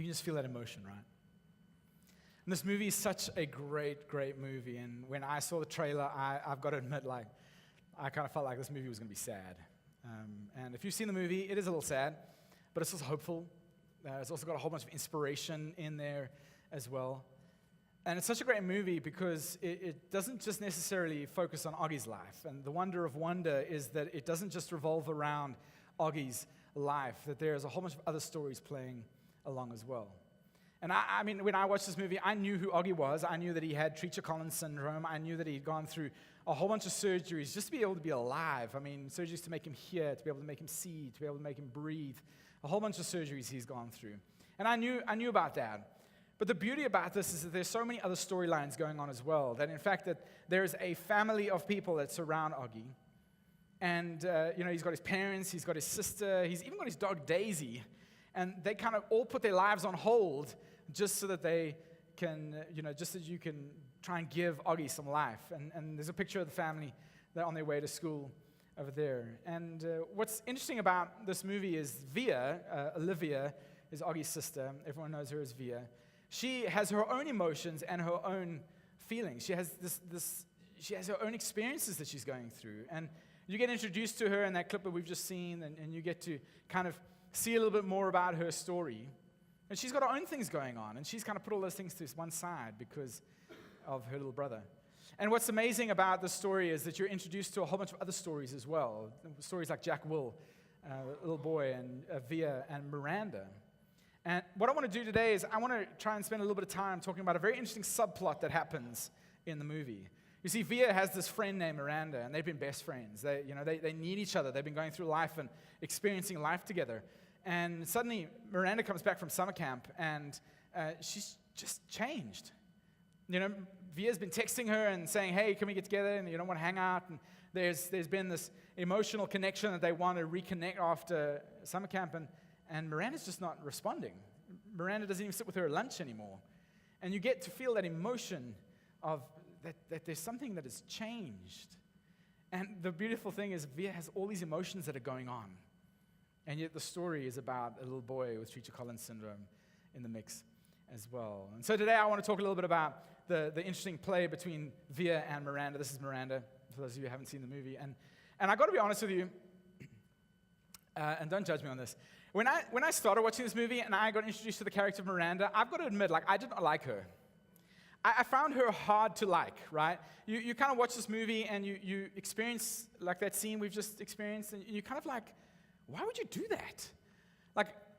You can just feel that emotion, right? And this movie is such a great, great movie. And when I saw the trailer, I've got to admit, I kind of felt like this movie was going to be sad. And if you've seen the movie, it is a little sad, but it's also hopeful. It's also got a whole bunch of inspiration in there as well. And it's such a great movie because it doesn't just necessarily focus on Augie's life. And the wonder of wonder is that it doesn't just revolve around Augie's life, that there's a whole bunch of other stories playing along as well. And I mean, when I watched this movie, I knew who Augie was. I knew that he had Treacher-Collins syndrome. I knew that he'd gone through a whole bunch of surgeries just to be able to be alive. I mean, surgeries to make him hear, to be able to make him see, to be able to make him breathe. A whole bunch of surgeries he's gone through. And I knew about that. But the beauty about this is that there's so many other storylines going on as well, that in fact that there's a family of people that surround Augie. And, he's got his parents, he's got his sister, he's even got his dog Daisy. And they kind of all put their lives on hold just so that they can, just so you can try and give Augie some life. And there's a picture of the family that are on their way to school over there. And what's interesting about this movie is Olivia is Augie's sister. Everyone knows her as Via. She has her own emotions and her own feelings. She has she has her own experiences that she's going through. And you get introduced to her in that clip that we've just seen, and you get to kind of see a little bit more about her story. And she's got her own things going on, and she's kind of put all those things to one side because of her little brother. And what's amazing about this story is that you're introduced to a whole bunch of other stories as well. Stories like Jack Will, little boy, and Via, and Miranda. And what I want to do today is I want to try and spend a little bit of time talking about a very interesting subplot that happens in the movie. You see, Via has this friend named Miranda, and they've been best friends. They need each other. They've been going through life and experiencing life together. And suddenly, Miranda comes back from summer camp, and she's just changed. Via's been texting her and saying, hey, can we get together? And you don't want to hang out. And there's been this emotional connection that they want to reconnect after summer camp, and Miranda's just not responding. Miranda doesn't even sit with her at lunch anymore. And you get to feel that emotion of that there's something that has changed. And the beautiful thing is Via has all these emotions that are going on. And yet the story is about a little boy with Treacher-Collins syndrome in the mix as well. And so today I want to talk a little bit about the interesting play between Via and Miranda. This is Miranda, for those of you who haven't seen the movie. And I've got to be honest with you, and don't judge me on this. When I started watching this movie and I got introduced to the character of Miranda, I've got to admit, I did not like her. I found her hard to like, right? You kind of watch this movie and you experience that scene we've just experienced, and you kind of why would you do that?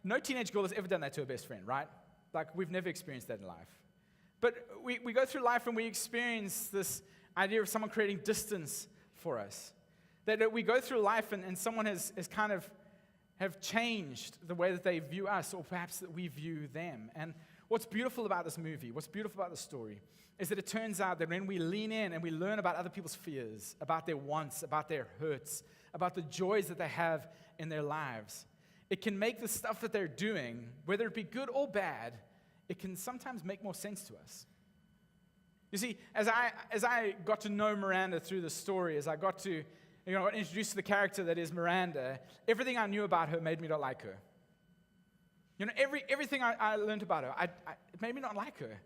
No teenage girl has ever done that to her best friend, right? We've never experienced that in life. But we go through life and we experience this idea of someone creating distance for us. That we go through life and someone has kind of have changed the way that they view us, or perhaps that we view them. And what's beautiful about this movie, what's beautiful about the story, is that it turns out that when we lean in and we learn about other people's fears, about their wants, about their hurts, about the joys that they have in their lives, it can make the stuff that they're doing, whether it be good or bad, it can sometimes make more sense to us. You see, as I got to know Miranda through the story, as I got to got introduced to the character that is Miranda, everything I knew about her made me not like her. Everything I learned about her, it made me not like her.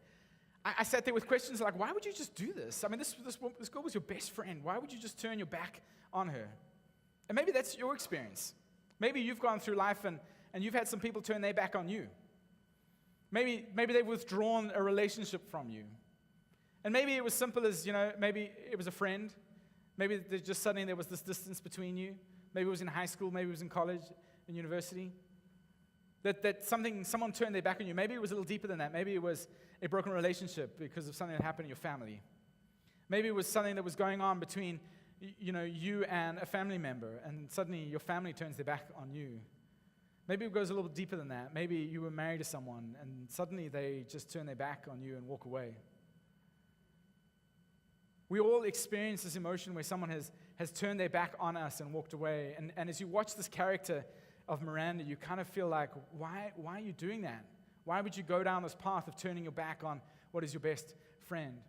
I sat there with questions like, why would you just do this? I mean, this girl was your best friend. Why would you just turn your back on her? And maybe that's your experience. Maybe you've gone through life and you've had some people turn their back on you. Maybe they've withdrawn a relationship from you. And maybe it was simple as, maybe it was a friend. Maybe just suddenly there was this distance between you. Maybe it was in high school. Maybe it was in college and university. That someone turned their back on you. Maybe it was a little deeper than that. Maybe it was a broken relationship because of something that happened in your family. Maybe it was something that was going on between you and a family member, and suddenly your family turns their back on you. Maybe it goes a little deeper than that. Maybe you were married to someone, and suddenly they just turn their back on you and walk away. We all experience this emotion where someone has turned their back on us and walked away. And as you watch this character of Miranda, you kind of feel like, why are you doing that? Why would you go down this path of turning your back on what is your best friend?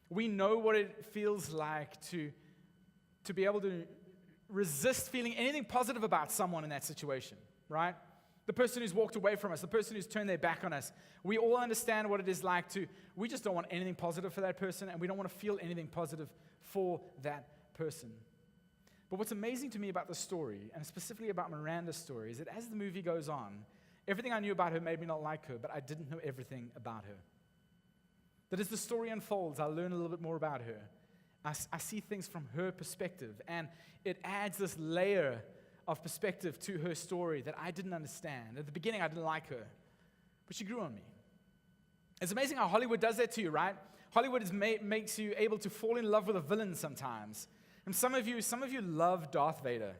We know what it feels like to be able to resist feeling anything positive about someone in that situation, right? the person who's walked away from us, the person who's turned their back on us. We all understand what it is like we just don't want anything positive for that person, and we don't want to feel anything positive for that person. But what's amazing to me about the story, and specifically about Miranda's story, is that as the movie goes on, everything I knew about her made me not like her, but I didn't know everything about her. That as the story unfolds, I learn a little bit more about her. I see things from her perspective, and it adds this layer of perspective to her story that I didn't understand. At the beginning, I didn't like her, but she grew on me. It's amazing how Hollywood does that to you, right? Hollywood makes you able to fall in love with a villain sometimes. And some of you love Darth Vader,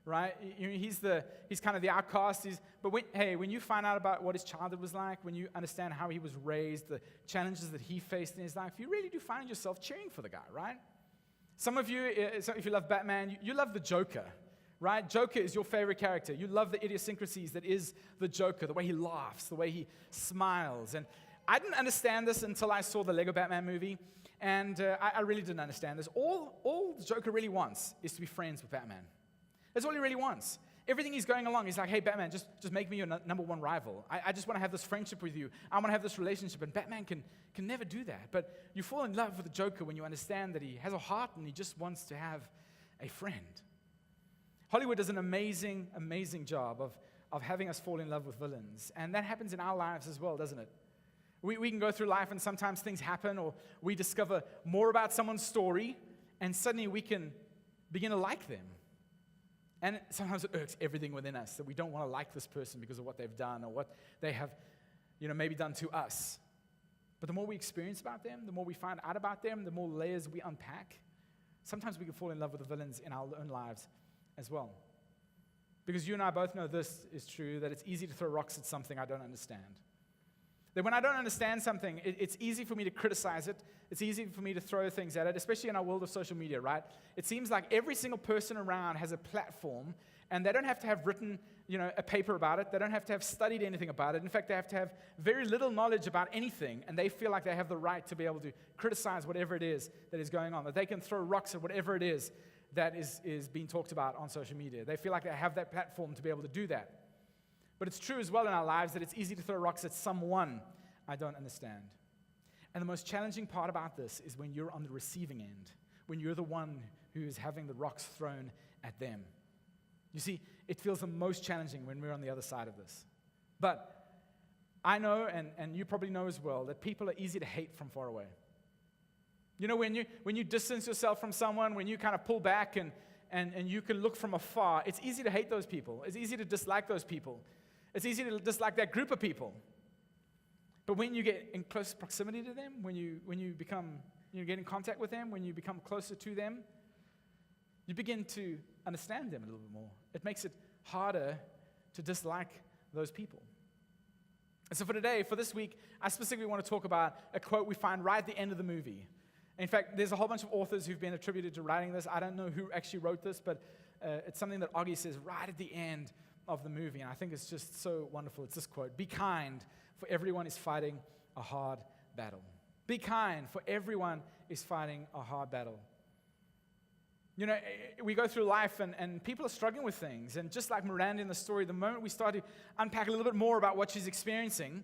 right? He's kind of the outcast. But when you find out about what his childhood was like, when you understand how he was raised, the challenges that he faced in his life, you really do find yourself cheering for the guy, right? Some of you, if you love Batman, you love the Joker, right? Joker is your favorite character. You love the idiosyncrasies that is the Joker, the way he laughs, the way he smiles. And I didn't understand this until I saw the Lego Batman movie, and I really didn't understand this. All the Joker really wants is to be friends with Batman. That's all he really wants. Everything he's going along, he's like, hey, Batman, just make me your number one rival. I just want to have this friendship with you. I want to have this relationship. And Batman can never do that. But you fall in love with the Joker when you understand that he has a heart and he just wants to have a friend. Hollywood does an amazing, amazing job of having us fall in love with villains. And that happens in our lives as well, doesn't it? We can go through life and sometimes things happen, or we discover more about someone's story, and suddenly we can begin to like them. And sometimes it irks everything within us that we don't want to like this person because of what they've done or what they have, maybe done to us. But the more we experience about them, the more we find out about them, the more layers we unpack, sometimes we can fall in love with the villains in our own lives as well. Because you and I both know this is true, that it's easy to throw rocks at something I don't understand. That when I don't understand something, it's easy for me to criticize it. It's easy for me to throw things at it, especially in our world of social media, right? It seems like every single person around has a platform, and they don't have to have written, a paper about it. They don't have to have studied anything about it. In fact, they have to have very little knowledge about anything, and they feel like they have the right to be able to criticize whatever it is that is going on, that they can throw rocks at whatever it is that is being talked about on social media. They feel like they have that platform to be able to do that. But it's true as well in our lives that it's easy to throw rocks at someone I don't understand. And the most challenging part about this is when you're on the receiving end, when you're the one who is having the rocks thrown at them. You see, it feels the most challenging when we're on the other side of this. But I know, and you probably know as well, that people are easy to hate from far away. When you distance yourself from someone, when you kind of pull back and you can look from afar, it's easy to hate those people. It's easy to dislike those people. It's easy to dislike that group of people. But when you get in close proximity to them, when you get in contact with them, when you become closer to them, you begin to understand them a little bit more. It makes it harder to dislike those people. And so for this week, I specifically want to talk about a quote we find right at the end of the movie. In fact, there's a whole bunch of authors who've been attributed to writing this. I don't know who actually wrote this, but it's something that Augie says right at the end of the movie, and I think it's just so wonderful. It's this quote: "Be kind, for everyone is fighting a hard battle." Be kind, for everyone is fighting a hard battle. We go through life and people are struggling with things, and just like Miranda in the story, the moment we start to unpack a little bit more about what she's experiencing,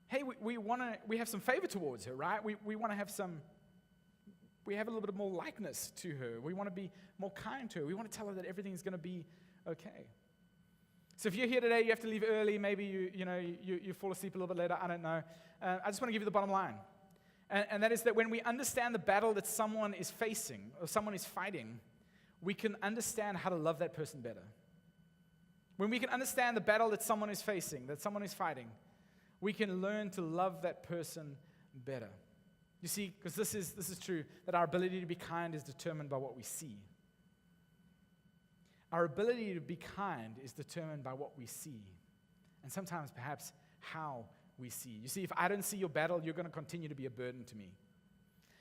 hey, we have some favor towards her, right? We have a little bit more likeness to her. We want to be more kind to her. We want to tell her that everything's going to be okay. So if you're here today, you have to leave early. Maybe you fall asleep a little bit later. I don't know. I just want to give you the bottom line. And that is that when we understand the battle that someone is facing or someone is fighting, we can understand how to love that person better. When we can understand the battle that someone is facing, that someone is fighting, we can learn to love that person better. You see, because this is true, that our ability to be kind is determined by what we see. Our ability to be kind is determined by what we see, and sometimes perhaps how we see. You see, if I don't see your battle, you're going to continue to be a burden to me.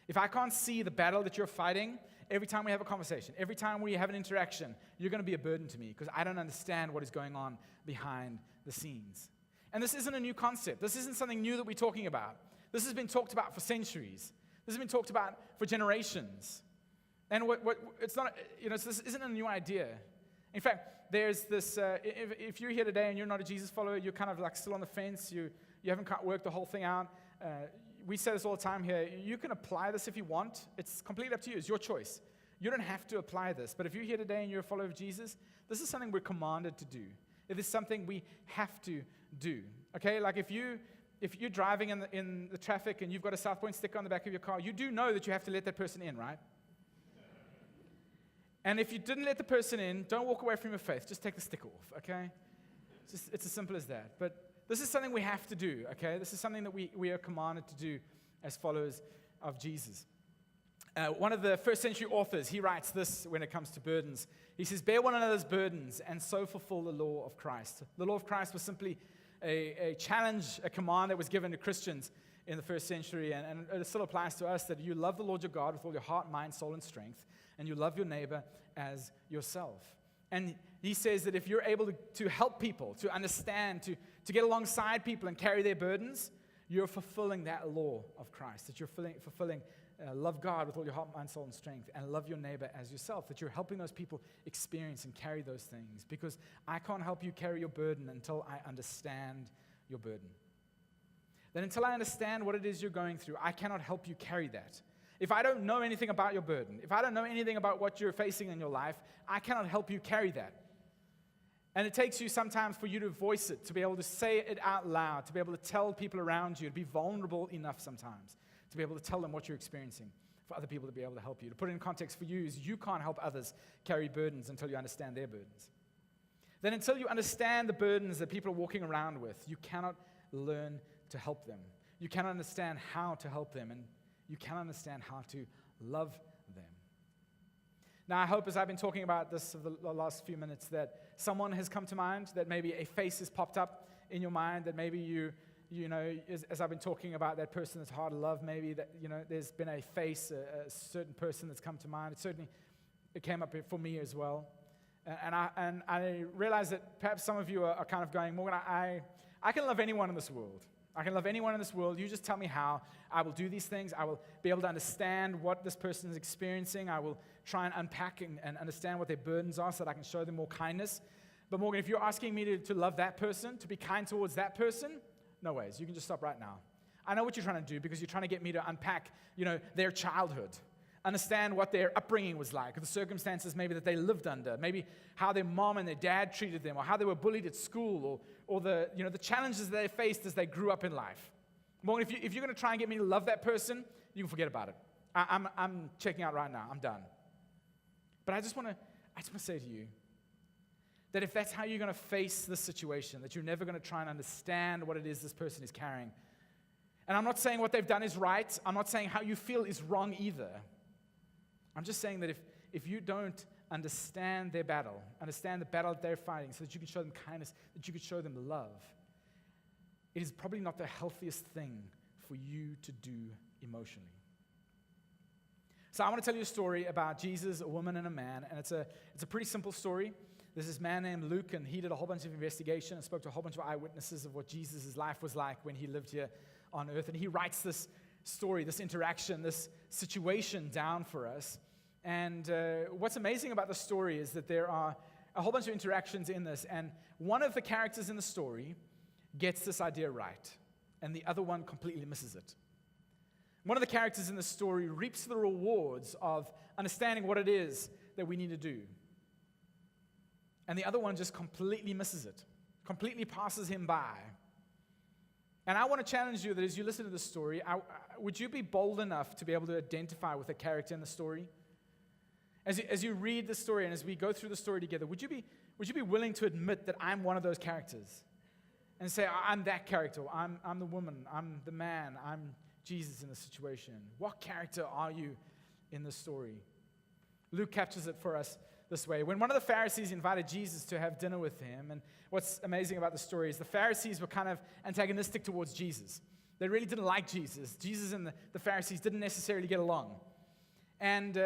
If I can't see the battle that you're fighting, every time we have a conversation, every time we have an interaction, you're going to be a burden to me because I don't understand what is going on behind the scenes. And this isn't a new concept. This isn't something new that we're talking about. This has been talked about for centuries. This has been talked about for generations. And this isn't a new idea. In fact, there's this, if you're here today and you're not a Jesus follower, you're kind of like still on the fence, you haven't quite worked the whole thing out. We say this all the time here. You can apply this if you want. It's completely up to you. It's your choice. You don't have to apply this. But if you're here today and you're a follower of Jesus, this is something we're commanded to do. It is something we have to do. Okay? Like if you're driving in the traffic and you've got a South Point sticker on the back of your car, you do know that you have to let that person in, right? And if you didn't let the person in, don't walk away from your faith. Just take the sticker off, okay? It's as simple as that. But this is something we have to do, okay? This is something that we are commanded to do as followers of Jesus. One of the first century authors, he writes this when it comes to burdens. He says, bear one another's burdens and so fulfill the law of Christ. The law of Christ was simply a challenge, a command that was given to Christians in the first century, and it still applies to us, that you love the Lord your God with all your heart, mind, soul, and strength, and you love your neighbor as yourself. And he says that if you're able to help people, to understand, to get alongside people and carry their burdens, you're fulfilling that law of Christ, that you're fulfilling love God with all your heart, mind, soul, and strength, and love your neighbor as yourself, that you're helping those people experience and carry those things, because I can't help you carry your burden until I understand your burden. Then until I understand what it is you're going through, I cannot help you carry that. If I don't know anything about your burden, if I don't know anything about what you're facing in your life, I cannot help you carry that. And it takes you sometimes for you to voice it, to be able to say it out loud, to be able to tell people around you, to be vulnerable enough sometimes, to be able to tell them what you're experiencing, for other people to be able to help you. To put it in context for you is you can't help others carry burdens until you understand their burdens. Then until you understand the burdens that people are walking around with, you cannot learn to help them. You cannot understand how to help them, and you cannot understand how to love them. Now, I hope as I've been talking about this for the last few minutes that someone has come to mind, that maybe a face has popped up in your mind, that maybe you know, as I've been talking about that person that's hard to love, maybe that, you know, there's been a face, a certain person that's come to mind. It came up for me as well. And I realize that perhaps some of you are kind of going, Morgan, I can love anyone in this world. I can love anyone in this world. You just tell me how. I will do these things. I will be able to understand what this person is experiencing. I will try and unpack and understand what their burdens are so that I can show them more kindness. But Morgan, if you're asking me to love that person, to be kind towards that person, no ways. You can just stop right now. I know what you're trying to do, because you're trying to get me to unpack, you know, their childhood. Understand what their upbringing was like, the circumstances maybe that they lived under, maybe how their mom and their dad treated them, or how they were bullied at school, or the challenges they faced as they grew up in life. Well, if you're going to try and get me to love that person, you can forget about it. I'm checking out right now. I'm done. But I just want to say to you that if that's how you're going to face this situation, that you're never going to try and understand what it is this person is carrying. And I'm not saying what they've done is right. I'm not saying how you feel is wrong either. I'm just saying that if you don't understand their battle, understand the battle that they're fighting, so that you can show them kindness, that you can show them love, it is probably not the healthiest thing for you to do emotionally. So I want to tell you a story about Jesus, a woman, and a man, and it's a pretty simple story. There's this man named Luke, and he did a whole bunch of investigation and spoke to a whole bunch of eyewitnesses of what Jesus' life was like when he lived here on earth, and he writes this story, this interaction, this situation down for us. And what's amazing about the story is that there are a whole bunch of interactions in this, and one of the characters in the story gets this idea right, and the other one completely misses it. One of the characters in the story reaps the rewards of understanding what it is that we need to do, and the other one just completely misses it, completely passes him by. And I want to challenge you that as you listen to this story, would you be bold enough to be able to identify with a character in the story? As you read the story and as we go through the story together, would you be willing to admit that I'm one of those characters? And say, I'm that character, I'm the woman, I'm the man, I'm Jesus in the situation. What character are you in the story? Luke captures it for us this way. When one of the Pharisees invited Jesus to have dinner with him, and what's amazing about the story is the Pharisees were kind of antagonistic towards Jesus. They really didn't like Jesus. Jesus and the Pharisees didn't necessarily get along. And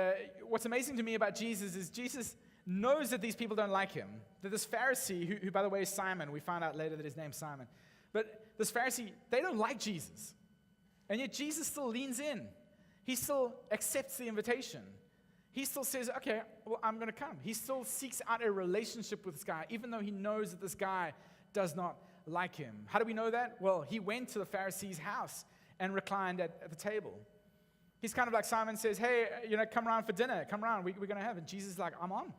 what's amazing to me about Jesus is Jesus knows that these people don't like him. That this Pharisee, who by the way is Simon, we found out later that his name's Simon, but this Pharisee, they don't like Jesus. And yet Jesus still leans in. He still accepts the invitation. he still says, okay, well, I'm going to come. He still seeks out a relationship with this guy, even though he knows that this guy does not like him. How do we know that? Well, he went to the Pharisee's house and reclined at the table. He's kind of like Simon says, hey, come around for dinner. Come around, we're going to have. And Jesus is like, I'm on.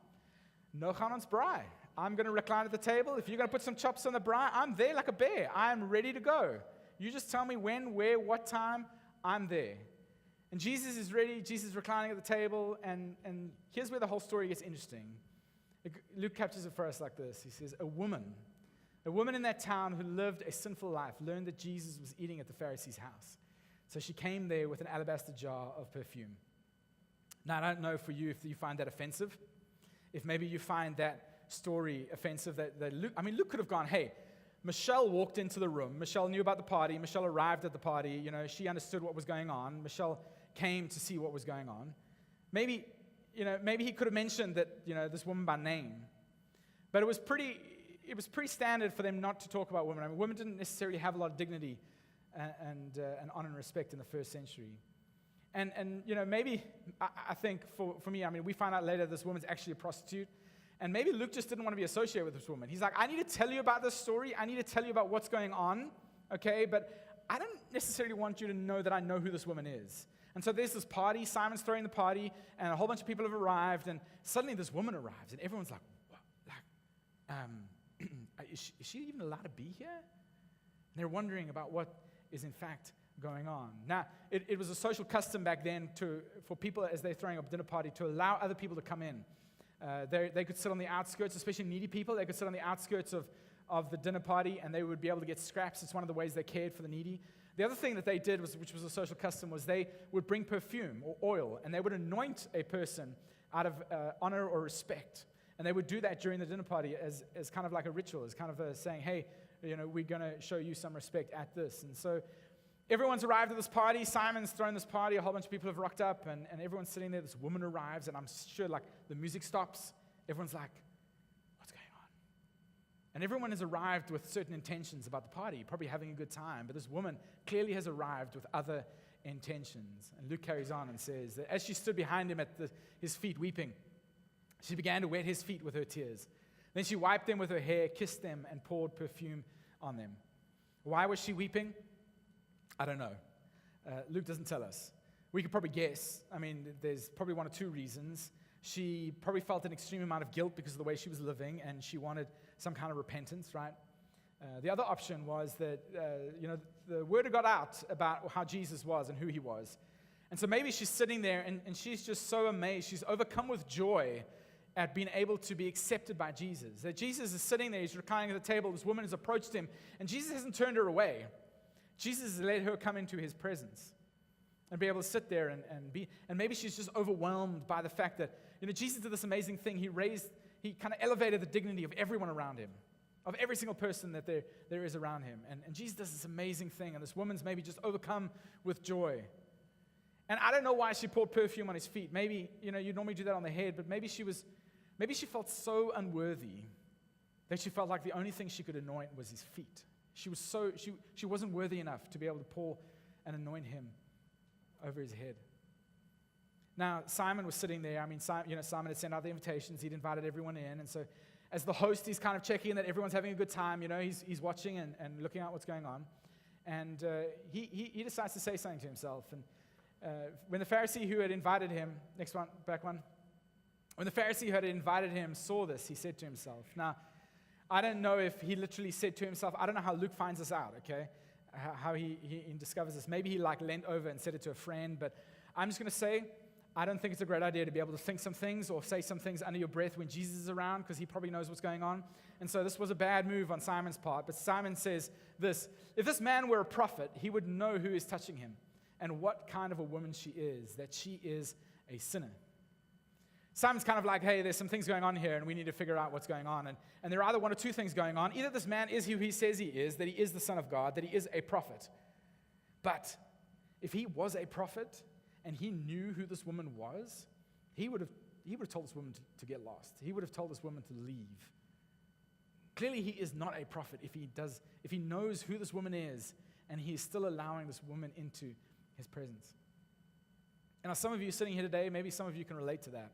No gaan ons braai. I'm going to recline at the table. If you're going to put some chops on the braai, I'm there like a bear. I'm ready to go. You just tell me when, where, what time, I'm there. And Jesus is ready. Jesus is reclining at the table. And here's where the whole story gets interesting. Luke captures it for us like this. He says, a woman in that town who lived a sinful life learned that Jesus was eating at the Pharisee's house. So she came there with an alabaster jar of perfume. Now, I don't know for you if you find that offensive. If maybe you find that story offensive, that Luke could have gone, hey, Michelle walked into the room. Michelle knew about the party. Michelle arrived at the party. She understood what was going on. Michelle came to see what was going on. Maybe he could have mentioned that, this woman by name. But it was pretty standard for them not to talk about women. I mean, women didn't necessarily have a lot of dignity and honor and respect in the first century. And maybe, I think for me, we find out later this woman's actually a prostitute. And maybe Luke just didn't want to be associated with this woman. He's like, I need to tell you about this story. I need to tell you about what's going on, okay? But I don't necessarily want you to know that I know who this woman is. And so there's this party. Simon's throwing the party, and a whole bunch of people have arrived. And suddenly this woman arrives, and everyone's like, what? Is she even allowed to be here? And they're wondering about what is in fact going on. Now, it was a social custom back then for people as they're throwing up a dinner party to allow other people to come in. They could sit on the outskirts, especially needy people. They could sit on the outskirts of the dinner party, and they would be able to get scraps. It's one of the ways they cared for the needy. The other thing that they did, which was a social custom, was they would bring perfume or oil, and they would anoint a person out of honor or respect. And they would do that during the dinner party as kind of like a ritual, as kind of saying, hey, we're going to show you some respect at this. And so everyone's arrived at this party. Simon's thrown this party. A whole bunch of people have rocked up, and everyone's sitting there. This woman arrives, and I'm sure, the music stops. Everyone's like, what's going on? And everyone has arrived with certain intentions about the party, probably having a good time. But this woman clearly has arrived with other intentions. And Luke carries on and says that as she stood behind him at his feet weeping, she began to wet his feet with her tears. Then she wiped them with her hair, kissed them, and poured perfume on them. Why was she weeping? I don't know. Luke doesn't tell us. We could probably guess. There's probably one or two reasons. She probably felt an extreme amount of guilt because of the way she was living, and she wanted some kind of repentance, right? The other option was that, the word got out about how Jesus was and who he was. And so maybe she's sitting there, and she's just so amazed. She's overcome with joy at being able to be accepted by Jesus. That Jesus is sitting there, he's reclining at the table, this woman has approached him, and Jesus hasn't turned her away. Jesus has let her come into his presence and be able to sit there and maybe she's just overwhelmed by the fact that, Jesus did this amazing thing. He kind of elevated the dignity of everyone around him, of every single person that there is around him. And Jesus does this amazing thing, and this woman's maybe just overcome with joy. And I don't know why she poured perfume on his feet. Maybe, you normally do that on the head, but maybe she felt so unworthy that she felt like the only thing she could anoint was his feet. She wasn't worthy enough to be able to pour and anoint him over his head. Now, Simon was sitting there. Simon had sent out the invitations. He'd invited everyone in. And so as the host, he's kind of checking that everyone's having a good time. He's watching and looking at what's going on. And he decides to say something to himself. And when the Pharisee who had invited him, next one, back one. When the Pharisee who had invited him saw this, he said to himself. Now, I don't know if he literally said to himself. I don't know how Luke finds this out, okay? How he discovers this. Maybe he leaned over and said it to a friend. But I'm just going to say, I don't think it's a great idea to be able to think some things or say some things under your breath when Jesus is around, because he probably knows what's going on. And so this was a bad move on Simon's part. But Simon says this: if this man were a prophet, he would know who is touching him and what kind of a woman she is, that she is a sinner. Simon's kind of like, hey, there's some things going on here, and we need to figure out what's going on. And there are either one or two things going on. Either this man is who he says he is, that he is the Son of God, that he is a prophet. But if he was a prophet and he knew who this woman was, he would have told this woman to get lost. He would have told this woman to leave. Clearly, he is not a prophet if he knows who this woman is, and he is still allowing this woman into his presence. And some of you sitting here today, maybe some of you can relate to that.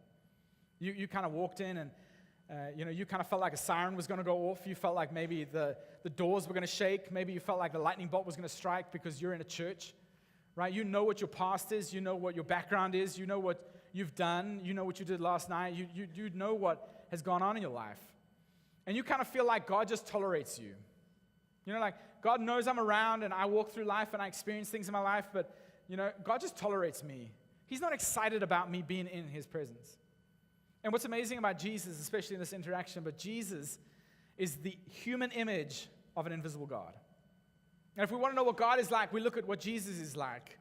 You kind of walked in and you kind of felt like a siren was going to go off. You felt like maybe the doors were going to shake. Maybe you felt like the lightning bolt was going to strike because you're in a church, right? You know what your past is. You know what your background is. You know what you've done. You know what you did last night. You know what has gone on in your life. And you kind of feel like God just tolerates you. You know, like God knows I'm around and I walk through life and I experience things in my life, but, God just tolerates me. He's not excited about me being in his presence. And what's amazing about Jesus, especially in this interaction, but Jesus is the human image of an invisible God. And if we want to know what God is like, we look at what Jesus is like.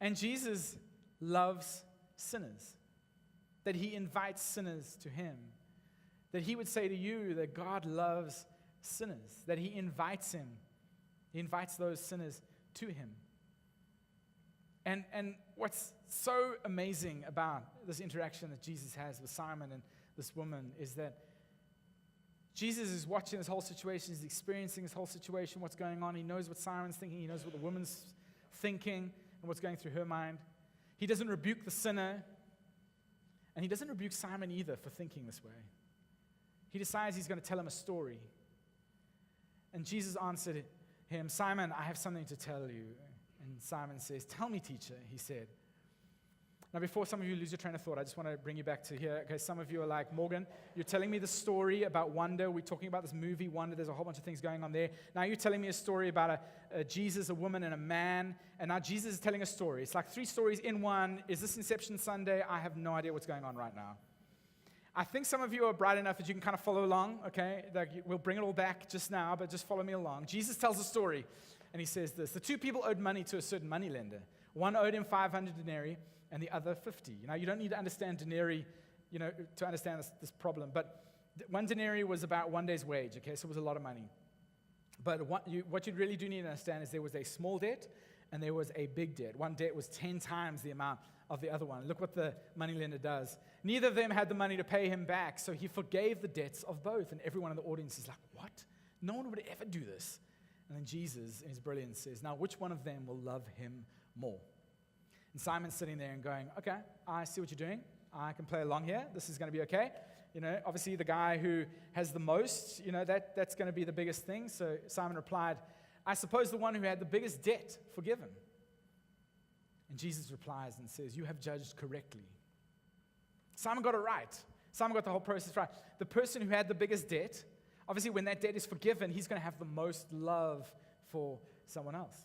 And Jesus loves sinners. That he invites sinners to him. That he would say to you that God loves sinners. That he invites him. He invites those sinners to him. And what's so amazing about this interaction that Jesus has with Simon and this woman is that Jesus is watching this whole situation. He's experiencing this whole situation, what's going on. He knows what Simon's thinking. He knows what the woman's thinking and what's going through her mind. He doesn't rebuke the sinner. And he doesn't rebuke Simon either for thinking this way. He decides he's going to tell him a story. And Jesus answered him, Simon, I have something to tell you. And Simon says, tell me, teacher, he said. Now, before some of you lose your train of thought, I just want to bring you back to here. Okay, some of you are like, Morgan, you're telling me the story about Wonder. We're talking about this movie, Wonder. There's a whole bunch of things going on there. Now you're telling me a story about a Jesus, a woman, and a man. And now Jesus is telling a story. It's like 3 stories in one. Is this Inception Sunday? I have no idea what's going on right now. I think some of you are bright enough that you can kind of follow along, okay? Like we'll bring it all back just now, but just follow me along. Jesus tells a story. And he says this, the 2 people owed money to a certain moneylender. One owed him 500 denarii and the other 50. You don't need to understand denarii, to understand this problem. But 1 denarii was about 1 day's wage, okay? So it was a lot of money. But what you really do need to understand is there was a small debt and there was a big debt. One debt was 10 times the amount of the other one. Look what the moneylender does. Neither of them had the money to pay him back, so he forgave the debts of both. And everyone in the audience is like, what? No one would ever do this. And then Jesus, in his brilliance, says, now which one of them will love him more? And Simon's sitting there and going, okay, I see what you're doing. I can play along here. This is going to be okay. Obviously the guy who has the most, that's going to be the biggest thing. So Simon replied, I suppose the one who had the biggest debt forgiven. And Jesus replies and says, you have judged correctly. Simon got it right. Simon got the whole process right. The person who had the biggest debt, obviously, when that debt is forgiven, he's going to have the most love for someone else.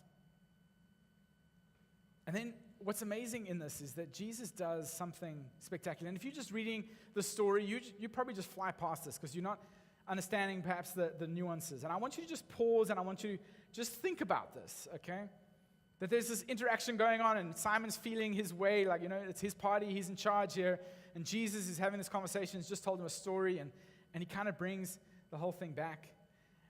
And then what's amazing in this is that Jesus does something spectacular. And if you're just reading the story, you probably just fly past this because you're not understanding perhaps the nuances. And I want you to just pause and I want you to just think about this, okay? That there's this interaction going on and Simon's feeling his way, like, it's his party, he's in charge here. And Jesus is having this conversation, he's just told him a story, and he kind of brings the whole thing back.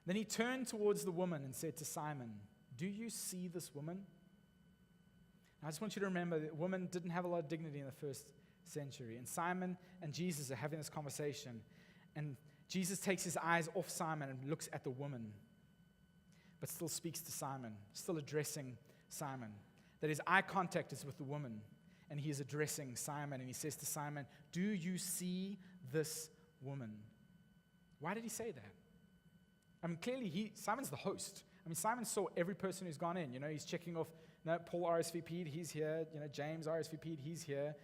Then he turned towards the woman and said to Simon, do you see this woman? Now, I just want you to remember that woman didn't have a lot of dignity in the first century. And Simon and Jesus are having this conversation. And Jesus takes his eyes off Simon and looks at the woman, but still speaks to Simon, still addressing Simon. That his eye contact is with the woman, and he is addressing Simon, and he says to Simon, do you see this woman? Why did he say that? I mean, clearly, Simon's the host. I mean, Simon saw every person who's gone in. He's checking off, Paul RSVP'd, he's here. James RSVP'd, he's here.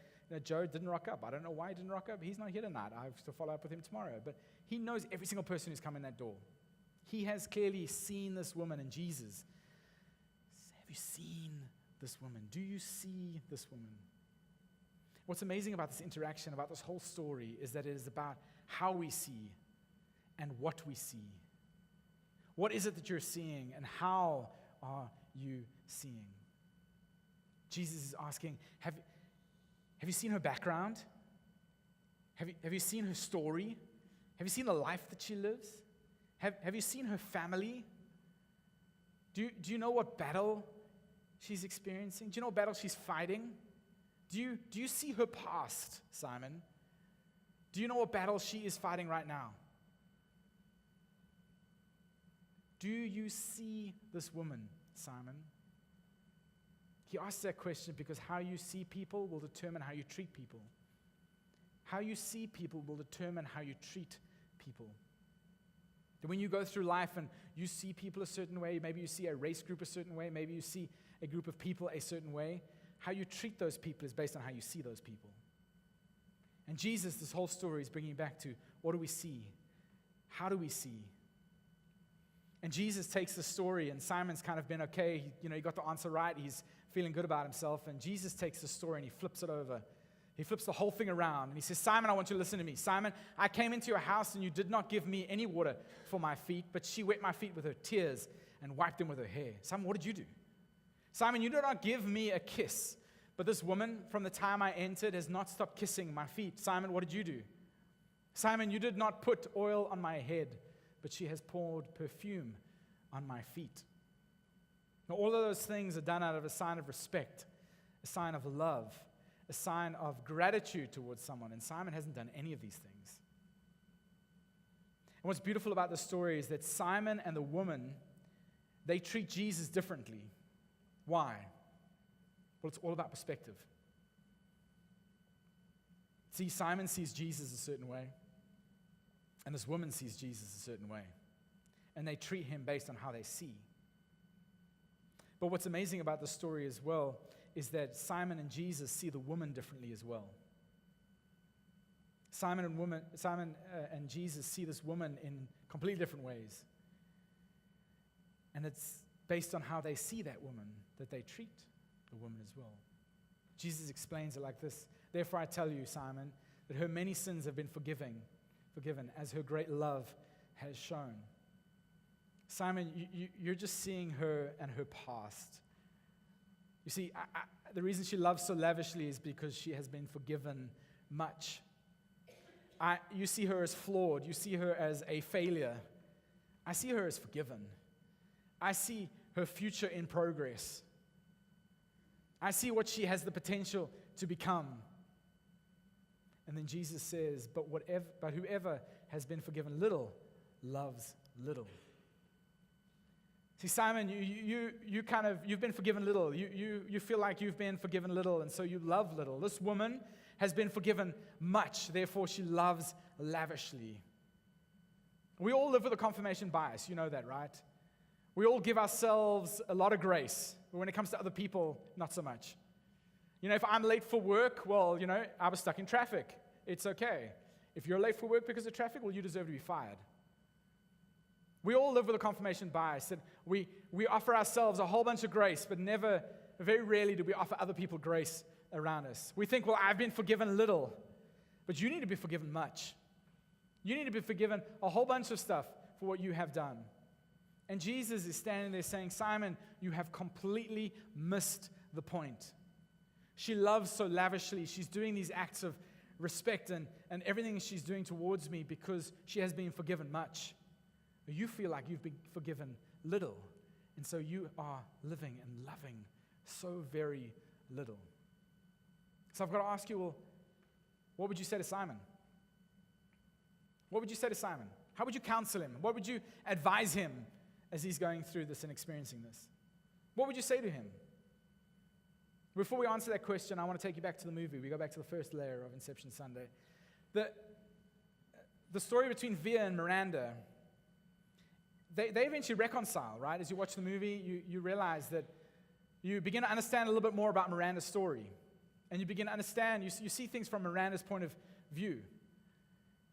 Joe didn't rock up. I don't know why he didn't rock up. He's not here tonight. I have to follow up with him tomorrow. But he knows every single person who's come in that door. He has clearly seen this woman, and Jesus, have you seen this woman? Do you see this woman? What's amazing about this interaction, about this whole story, is that it is about how we see and what we see. What is it that you're seeing, and how are you seeing? Jesus is asking, have you seen her background? Have you seen her story? Have you seen the life that she lives? Have you seen her family? Do you know what battle she's experiencing? Do you know what battle she's fighting? Do you see her past, Simon? Do you know what battle she is fighting right now? Do you see this woman, Simon? He asks that question because how you see people will determine how you treat people. How you see people will determine how you treat people. And when you go through life and you see people a certain way, maybe you see a race group a certain way, maybe you see a group of people a certain way, how you treat those people is based on how you see those people. And Jesus, this whole story is bringing back to, what do we see? How do we see? And Jesus takes the story, and Simon's kind of been okay. He got the answer right. He's feeling good about himself. And Jesus takes the story and he flips it over. He flips the whole thing around. And he says, Simon, I want you to listen to me. Simon, I came into your house and you did not give me any water for my feet, but she wet my feet with her tears and wiped them with her hair. Simon, what did you do? Simon, you did not give me a kiss, but this woman, from the time I entered, has not stopped kissing my feet. Simon, what did you do? Simon, you did not put oil on my head, but she has poured perfume on my feet. Now, all of those things are done out of a sign of respect, a sign of love, a sign of gratitude towards someone. And Simon hasn't done any of these things. And what's beautiful about this story is that Simon and the woman, they treat Jesus differently. Why? Well, it's all about perspective. See, Simon sees Jesus a certain way, and this woman sees Jesus a certain way. And they treat him based on how they see. But what's amazing about the story as well is that Simon and Jesus see the woman differently as well. Simon and Jesus see this woman in completely different ways. And it's based on how they see that woman that they treat the woman as well. Jesus explains it like this. Therefore I tell you, Simon, that her many sins have been forgiven as her great love has shown. Simon, you're just seeing her and her past. You see, the reason she loves so lavishly is because she has been forgiven much. You see her as flawed. You see her as a failure. I see her as forgiven. I see her future in progress. I see what she has the potential to become. And then Jesus says, but whoever has been forgiven little loves little. See, Simon, you've been forgiven little. You feel like you've been forgiven little, and so you love little. This woman has been forgiven much, therefore she loves lavishly. We all live with a confirmation bias. You know that, right? We all give ourselves a lot of grace, but when it comes to other people, not so much. If I'm late for work, well, I was stuck in traffic. It's okay. If you're late for work because of traffic, well, you deserve to be fired. We all live with a confirmation bias that we offer ourselves a whole bunch of grace, but very rarely do we offer other people grace around us. We think, well, I've been forgiven little, but you need to be forgiven much. You need to be forgiven a whole bunch of stuff for what you have done. And Jesus is standing there saying, Simon, you have completely missed the point. She loves so lavishly. She's doing these acts of respect and everything she's doing towards me because she has been forgiven much. You feel like you've been forgiven little, and so you are living and loving so very little. So I've got to ask you, well, what would you say to Simon? What would you say to Simon? How would you counsel him? What would you advise him as he's going through this and experiencing this? What would you say to him? Before we answer that question, I want to take you back to the movie. We go back to the first layer of Inception Sunday. The story between Via and Miranda, they eventually reconcile, right? As you watch the movie, you realize that you begin to understand a little bit more about Miranda's story. And you begin to understand, you see things from Miranda's point of view.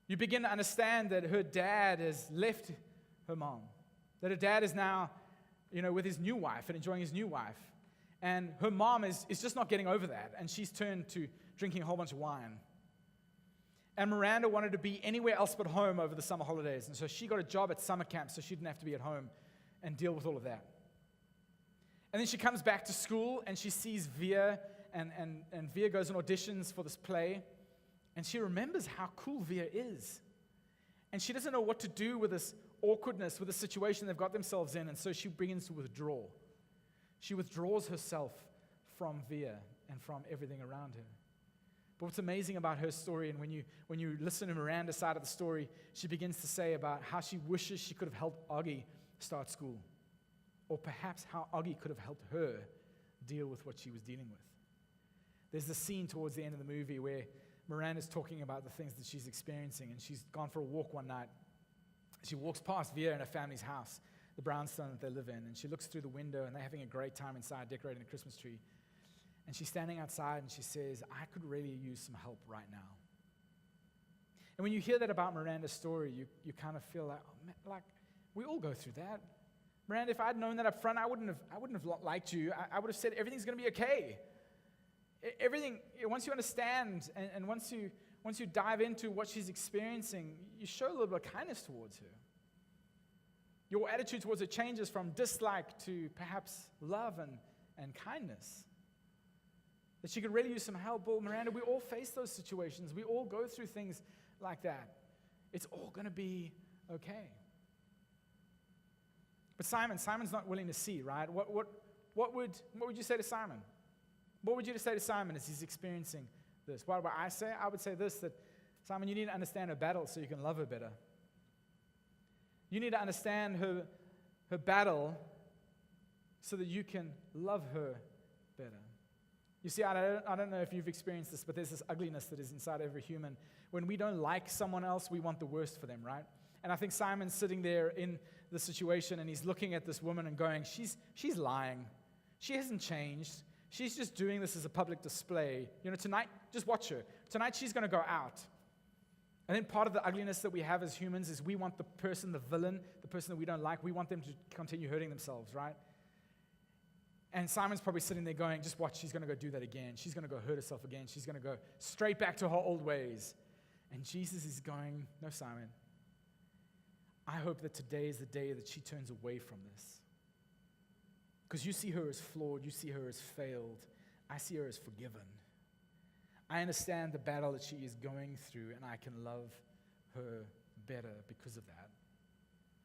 You begin to understand that her dad has left her mom. That her dad is now, with his new wife and enjoying his new wife. And her mom is just not getting over that. And she's turned to drinking a whole bunch of wine. And Miranda wanted to be anywhere else but home over the summer holidays. And so she got a job at summer camp so she didn't have to be at home and deal with all of that. And then she comes back to school and she sees Via, and Via goes and auditions for this play. And she remembers how cool Via is. And she doesn't know what to do with this awkwardness, with the situation they've got themselves in. And so she begins to withdraw. She withdraws herself from Via and from everything around her. But what's amazing about her story, and when you listen to Miranda's side of the story, she begins to say about how she wishes she could have helped Augie start school. Or perhaps how Augie could have helped her deal with what she was dealing with. There's the scene towards the end of the movie where Miranda's talking about the things that she's experiencing, and she's gone for a walk one night. She walks past Via and her family's house, the brownstone that they live in, and she looks through the window, and they're having a great time inside decorating the Christmas tree. And she's standing outside, and she says, I could really use some help right now. And when you hear that about Miranda's story, you kind of feel like, oh, man, like, we all go through that. Miranda, if I'd known that up front, I wouldn't have liked you. I would have said everything's going to be okay. Everything, once you understand and once you dive into what she's experiencing, you show a little bit of kindness towards her. Your attitude towards her changes from dislike to perhaps love and kindness. That she could really use some help. Well, Miranda, we all face those situations. We all go through things like that. It's all going to be okay. But Simon's not willing to see, right? What would you say to Simon? What would you say to Simon as he's experiencing this? What would I say? I would say this, that Simon, you need to understand her battle so you can love her better. You need to understand her battle so that you can love her better. You see, I don't know if you've experienced this, but there's this ugliness that is inside every human. When we don't like someone else, we want the worst for them, right? And I think Simon's sitting there in the situation, and he's looking at this woman and going, she's lying. She hasn't changed. She's just doing this as a public display. You know, tonight, just watch her. Tonight, she's going to go out. And then part of the ugliness that we have as humans is we want the person, the villain, the person that we don't like, we want them to continue hurting themselves, right? And Simon's probably sitting there going, just watch, she's going to go do that again. She's going to go hurt herself again. She's going to go straight back to her old ways. And Jesus is going, no, Simon. I hope that today is the day that she turns away from this. Because you see her as flawed. You see her as failed. I see her as forgiven. I understand the battle that she is going through, and I can love her better because of that.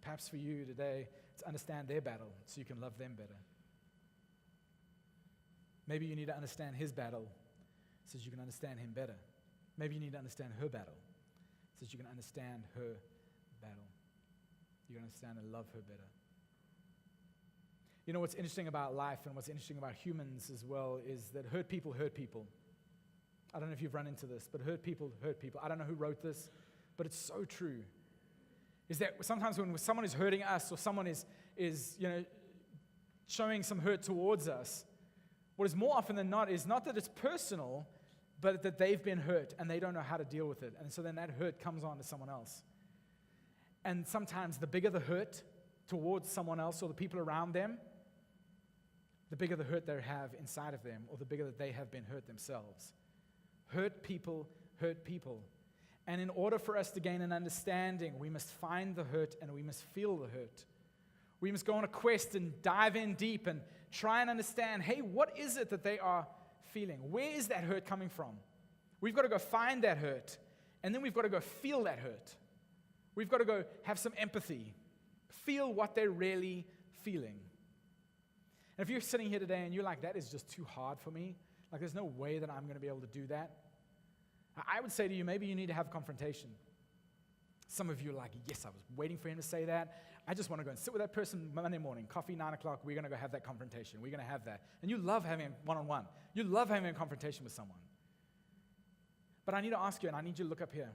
Perhaps for you today, to understand their battle so you can love them better. Maybe you need to understand his battle so that you can understand him better. Maybe you need to understand her battle so that you can understand her battle. You can understand and love her better. You know what's interesting about life and what's interesting about humans as well is that hurt people hurt people. I don't know if you've run into this, but hurt people hurt people. I don't know who wrote this, but it's so true. Is that sometimes when someone is hurting us or someone is showing some hurt towards us, what is more often than not is not that it's personal, but that they've been hurt and they don't know how to deal with it. And so then that hurt comes on to someone else. And sometimes the bigger the hurt towards someone else or the people around them, the bigger the hurt they have inside of them, or the bigger that they have been hurt themselves. Hurt people hurt people. And in order for us to gain an understanding, we must find the hurt and we must feel the hurt. We must go on a quest and dive in deep and try and understand, hey, what is it that they are feeling? Where is that hurt coming from? We've got to go find that hurt, and then we've got to go feel that hurt. We've got to go have some empathy, feel what they're really feeling. And if you're sitting here today and you're like, that is just too hard for me, like there's no way that I'm going to be able to do that, I would say to you, maybe you need to have confrontation. Some of you are like, yes, I was waiting for him to say that. I just want to go and sit with that person Monday morning, coffee, 9 o'clock, we're going to go have that confrontation. We're going to have that. And you love having a one-on-one. You love having a confrontation with someone. But I need to ask you, and I need you to look up here.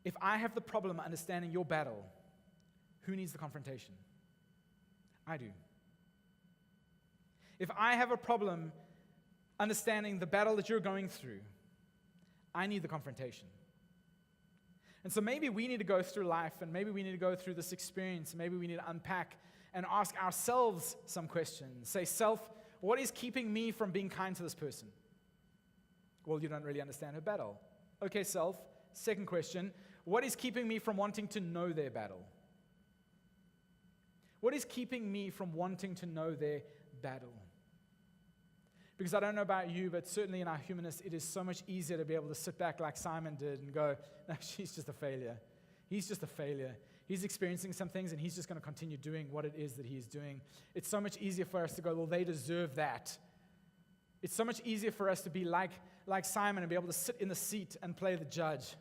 If I have the problem understanding your battle, who needs the confrontation? I do. If I have a problem understanding the battle that you're going through, I need the confrontation. And so maybe we need to go through life, and maybe we need to go through this experience, and maybe we need to unpack and ask ourselves some questions. Say, self, what is keeping me from being kind to this person? Well, you don't really understand her battle. Okay, self, second question, what is keeping me from wanting to know their battle? What is keeping me from wanting to know their battle? Because I don't know about you, but certainly in our humanness, it is so much easier to be able to sit back like Simon did and go, no, she's just a failure. He's just a failure. He's experiencing some things, and he's just going to continue doing what it is that he is doing. It's so much easier for us to go, well, they deserve that. It's so much easier for us to be like Simon and be able to sit in the seat and play the judge,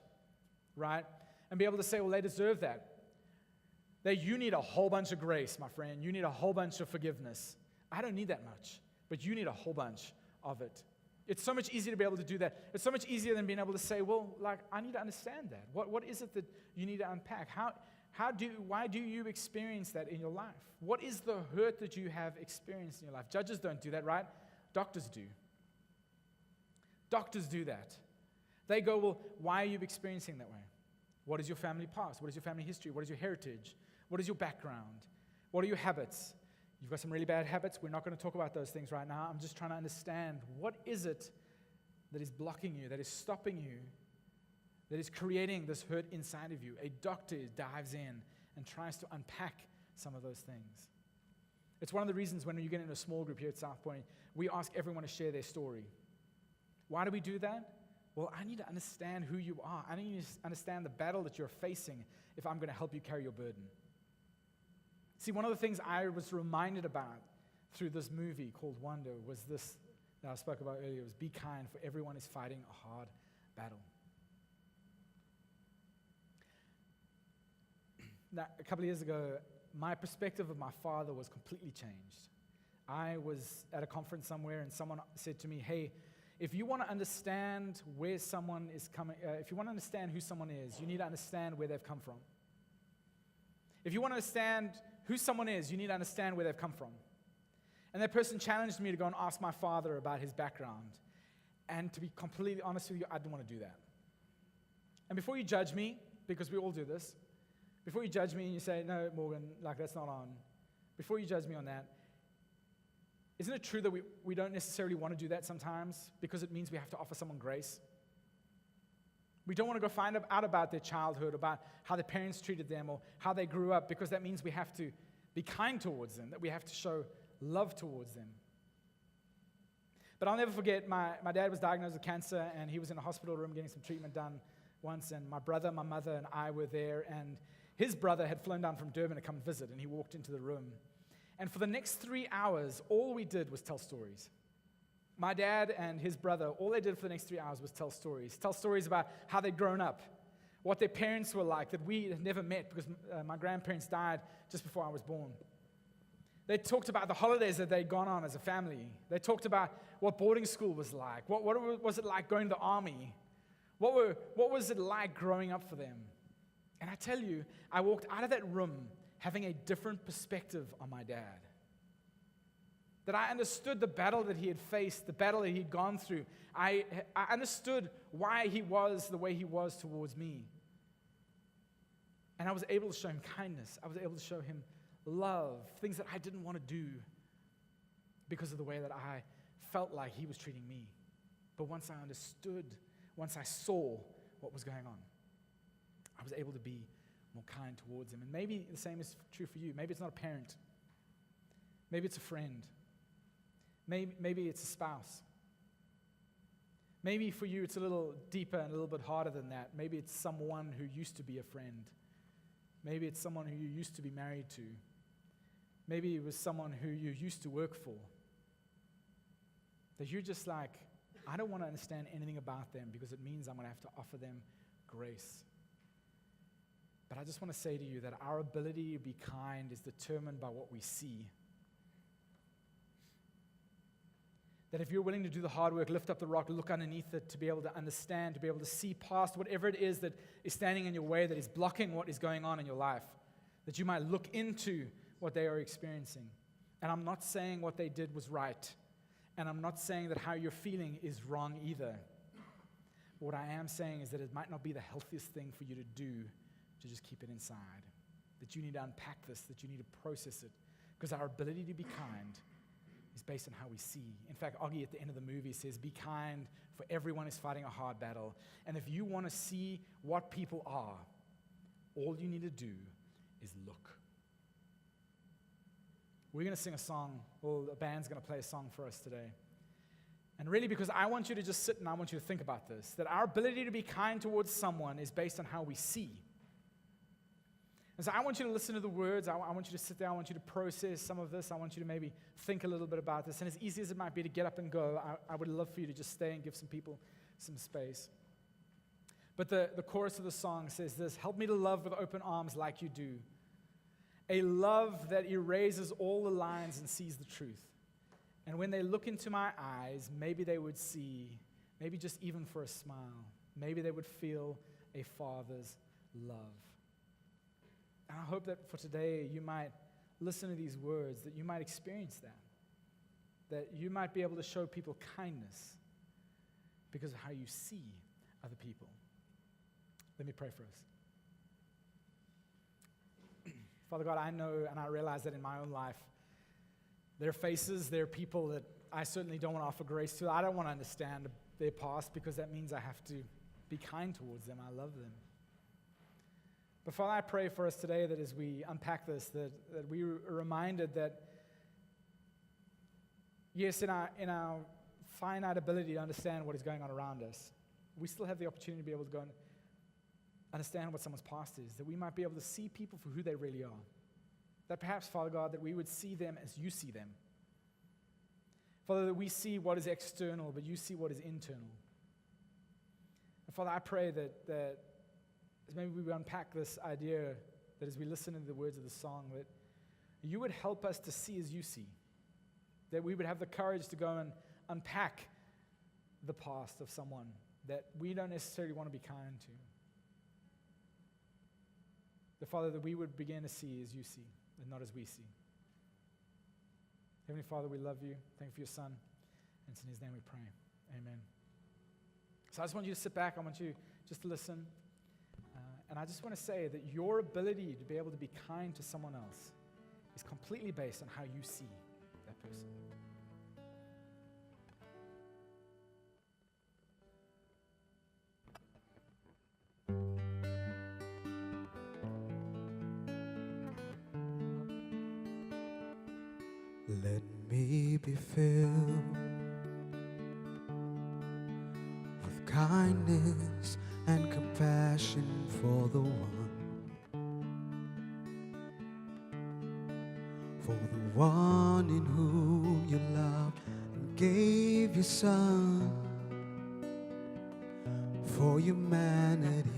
right? And be able to say, well, they deserve that. You need a whole bunch of grace, my friend. You need a whole bunch of forgiveness. I don't need that much. but you need a whole bunch of it. It's so much easier to be able to do that. It's so much easier than being able to say, well, like, I need to understand that. What is it that you need to unpack? Why do you experience that in your life? What is the hurt that you have experienced in your life? Judges don't do that, right? Doctors do. Doctors do that. They go, well, why are you experiencing that way? What is your family past? What is your family history? What is your heritage? What is your background? What are your habits? You've got some really bad habits. We're not going to talk about those things right now. I'm just trying to understand, what is it that is blocking you, that is stopping you, that is creating this hurt inside of you? A doctor dives in and tries to unpack some of those things. It's one of the reasons when you get in a small group here at South Point, we ask everyone to share their story. Why do we do that? Well, I need to understand who you are. I need to understand the battle that you're facing if I'm going to help you carry your burden. See, one of the things I was reminded about through this movie called Wonder was this that I spoke about earlier, was be kind, for everyone is fighting a hard battle. Now, a couple of years ago, my perspective of my father was completely changed. I was at a conference somewhere and someone said to me, hey, if you want to understand where someone is coming, if you want to understand who someone is, you need to understand where they've come from. If you want to understand who someone is, you need to understand where they've come from. And that person challenged me to go and ask my father about his background. And to be completely honest with you, I didn't want to do that. And before you judge me, because we all do this, before you judge me and you say, no, Morgan, like that's not on, before you judge me on that, isn't it true that we don't necessarily want to do that sometimes because it means we have to offer someone grace? We don't want to go find out about their childhood, about how their parents treated them or how they grew up, because that means we have to be kind towards them, that we have to show love towards them. But I'll never forget, my dad was diagnosed with cancer, and he was in a hospital room getting some treatment done once, and my brother, my mother, and I were there, and his brother had flown down from Durban to come visit, and he walked into the room. And for the next 3 hours, all we did was tell stories. My dad and his brother, all they did for the next 3 hours was tell stories. Tell stories about how they'd grown up, what their parents were like that we had never met because my grandparents died just before I was born. They talked about the holidays that they'd gone on as a family. They talked about what boarding school was like. What was it like going to the army? What was it like growing up for them? And I tell you, I walked out of that room having a different perspective on my dad. That I understood the battle that he had faced, the battle that he'd gone through. I understood why he was the way he was towards me. And I was able to show him kindness. I was able to show him love, things that I didn't want to do because of the way that I felt like he was treating me. But once I understood, once I saw what was going on, I was able to be more kind towards him. And maybe the same is true for you. Maybe it's not a parent. Maybe it's a friend. Maybe it's a spouse. Maybe for you it's a little deeper and a little bit harder than that. Maybe it's someone who used to be a friend. Maybe it's someone who you used to be married to. Maybe it was someone who you used to work for. That you're just like, I don't want to understand anything about them because it means I'm going to have to offer them grace. But I just want to say to you that our ability to be kind is determined by what we see. That if you're willing to do the hard work, lift up the rock, look underneath it, to be able to understand, to be able to see past whatever it is that is standing in your way, that is blocking what is going on in your life, that you might look into what they are experiencing. And I'm not saying what they did was right, and I'm not saying that how you're feeling is wrong either. What I am saying is that it might not be the healthiest thing for you to do to just keep it inside, that you need to unpack this, that you need to process it, because our ability to be kind is based on how we see. In fact, Augie at the end of the movie says, be kind, for everyone is fighting a hard battle. And if you want to see what people are, all you need to do is look. We're going to sing a song, well, the band's going to play a song for us today. And really, because I want you to just sit and I want you to think about this, that our ability to be kind towards someone is based on how we see. And so I want you to listen to the words. I want you to sit there. I want you to process some of this. I want you to maybe think a little bit about this. And as easy as it might be to get up and go, I would love for you to just stay and give some people some space. But the chorus of the song says this: help me to love with open arms like you do. A love that erases all the lines and sees the truth. And when they look into my eyes, maybe they would see, maybe just even for a smile, maybe they would feel a Father's love. And I hope that for today you might listen to these words, that you might experience that you might be able to show people kindness because of how you see other people. Let me pray for us. Father God, I know and I realize that in my own life, there are faces, there are people that I certainly don't want to offer grace to. I don't want to understand their past because that means I have to be kind towards them. I love them. But Father, I pray for us today that as we unpack this, that we are reminded that, yes, in our finite ability to understand what is going on around us, we still have the opportunity to be able to go and understand what someone's past is, that we might be able to see people for who they really are. That perhaps, Father God, that we would see them as you see them. Father, that we see what is external, but you see what is internal. And Father, I pray that as maybe we unpack this idea, that as we listen to the words of the song, that you would help us to see as you see. That we would have the courage to go and unpack the past of someone that we don't necessarily want to be kind to. The Father, that we would begin to see as you see and not as we see. Heavenly Father, we love you. Thank you for your Son. And it's in his name we pray. Amen. So I just want you to sit back. I want you just to listen. And I just want to say that your ability to be able to be kind to someone else is completely based on how you see that person. Let me be filled with kindness and compassion for the one in whom you loved and gave your Son for humanity.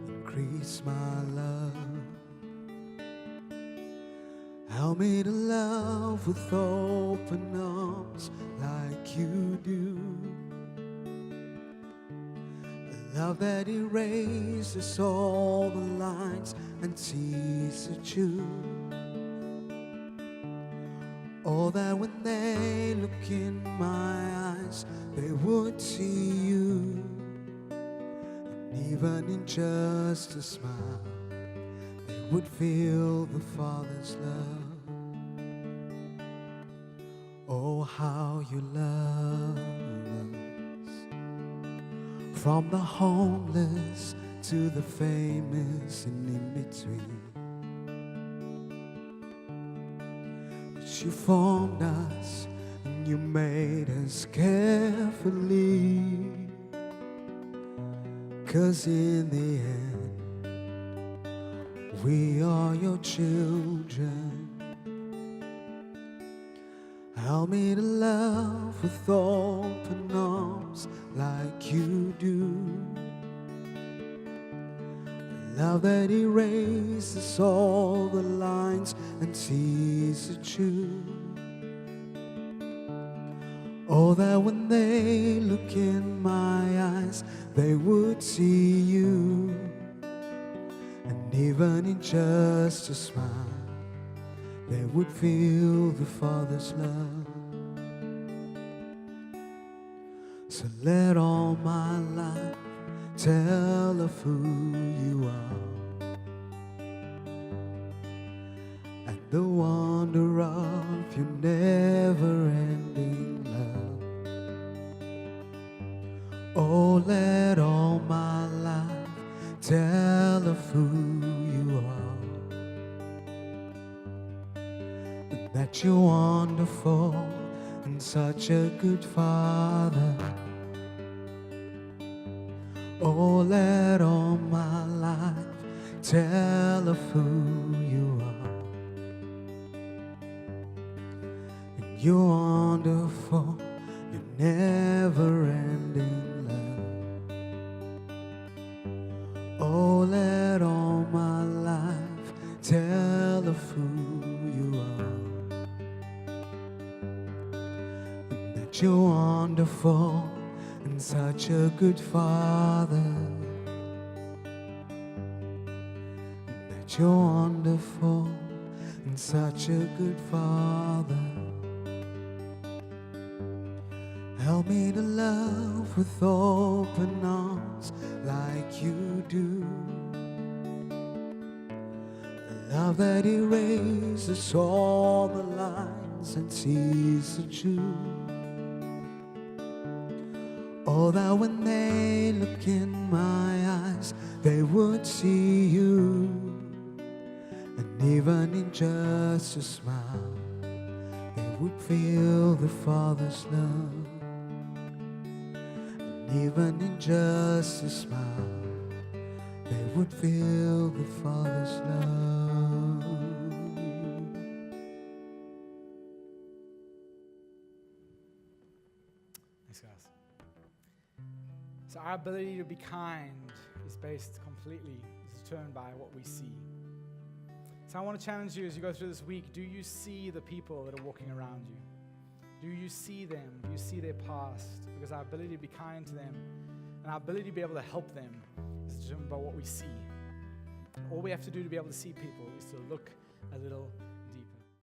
Increase my love. Help me to love with open arms like you do. A love that erases all the lines and sees the truth. Oh, that when they look in my eyes, they would see you. And even in just a smile, they would feel the Father's love. Oh, how you love us. From the homeless to the famous and in between. But you formed us and you made us carefully. 'Cause in the end, we are your children. Help me to love with open arms like you do. A love that erases all the lines and sees the truth. Oh, that when they look in my eyes, they would see you. And even in just a smile, they would feel the Father's love. So let all my life tell of who you are and the wonder of your never-ending love. Oh, let all my life tell of who you are, and that you're wonderful and such a good Father. Oh, let all my life tell of who you are. And you're wonderful, your never-ending love. Oh, let all my life tell of who you are. that you're wonderful and such a good Father. That you're wonderful and such a good Father. Help me to love with open arms like you do. The love that erases all the lines and sees the truth. Oh, that when they look in my eyes, they would see you. And even in just a smile, they would feel the Father's love. And even in just a smile, they would feel the Father's love. Thanks, guys. So our ability to be kind is based completely, is determined by what we see. So I want to challenge you as you go through this week, do you see the people that are walking around you? Do you see them? Do you see their past? Because our ability to be kind to them and our ability to be able to help them is determined by what we see. All we have to do to be able to see people is to look a little